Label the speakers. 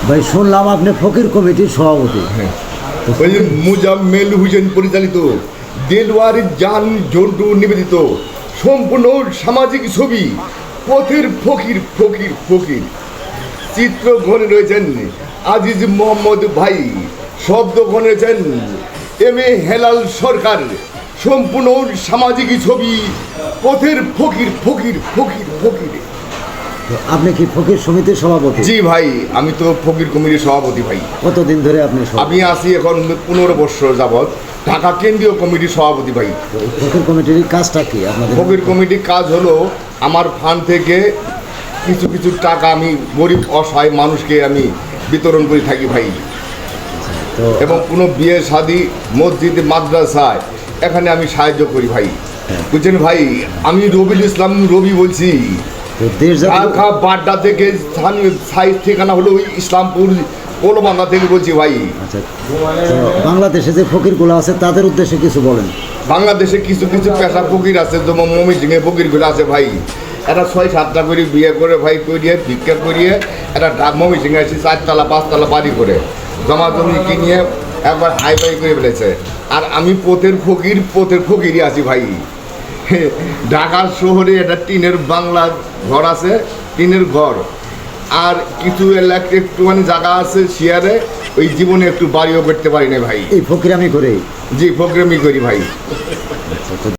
Speaker 1: ভাই শুনলাম আপনি ফকির কমিটির সভাপতি।
Speaker 2: হ্যাঁ, ওই যে মুজাম্মেল হুসেন পরিচালিত দেলওয়ার জান জন্টু নিবেদিত সম্পূর্ণ সামাজিক ছবি পথের ফকির ফকির ফকির চিত্রগ্রহণে রয়েছেন আজিজ মোহাম্মদ ভাই, শব্দগ্রহণে রয়েছেন এম এ হেলাল সরকার। সম্পূর্ণ সামাজিক ছবি পথের ফকির ফকির ফকির ফকির।
Speaker 1: তো আপনি কি ফকির সমিতির সভাপতি?
Speaker 2: জি ভাই, আমি তো ফকির কমিটির সভাপতি ভাই।
Speaker 1: কতদিন ধরে আপনি
Speaker 2: আমি আছি এখন 15 বছর যাবৎ ঢাকা কেন্দ্রীয় কমিটির সভাপতি ভাই।
Speaker 1: ফকির কমিটির কাজটা কি আপনাদের?
Speaker 2: ফকির কমিটির কাজ হলো আমার ফান্ড থেকে কিছু কিছু টাকা আমি গরিব অসহায় মানুষকে আমি বিতরণ করে থাকি ভাই।
Speaker 1: তো
Speaker 2: এবং কোনো বিয়ে শাদী মসজিদে মাদ্রাসায় এখানে আমি সাহায্য করি ভাই। বুঝছেন ভাই, আমি রবিউল ইসলাম রবি বলছি।
Speaker 1: তো দেশ জাতি
Speaker 2: ঢাকা বাড্ডা থেকে স্থানীয় সাইজ ঠিকানা হলো ওই ইসলামপুর পোলবান্ধা থেকে বলছি ভাই।
Speaker 1: আচ্ছা, তো বাংলাদেশে যে ফকিরগুলো আছে তাদের উদ্দেশ্যে কিছু বলেন।
Speaker 2: বাংলাদেশে কিছু কিছু পেশা ফকির আছে, যেমন মমিজিংয়ে ফকিরগুলো আছে ভাই। এরা 6-7টা করে বিয়ে করে ভাই করিয়ে ভিক্ষা করিয়ে এরা মমিজিংয়ে আসি 4তলা 5তলা বাড়ি করে জমা জমি কিনিয়ে একবার হাই ফাই করে ফেলেছে। আর আমি পথের ফকিরই আছি ভাই। ঢাকা শহরে একটা টিনের বাংলা ঘর আছে, টিনের ঘর। আর কিছু এলাকা একটুখানি জায়গা আছে শেয়ারে, ওই জীবনে একটু বাড়িও করতে পারি না ভাই।
Speaker 1: এই ফকির আমি করি।
Speaker 2: জি, ফকিরামি করি ভাই।
Speaker 1: আচ্ছা, তো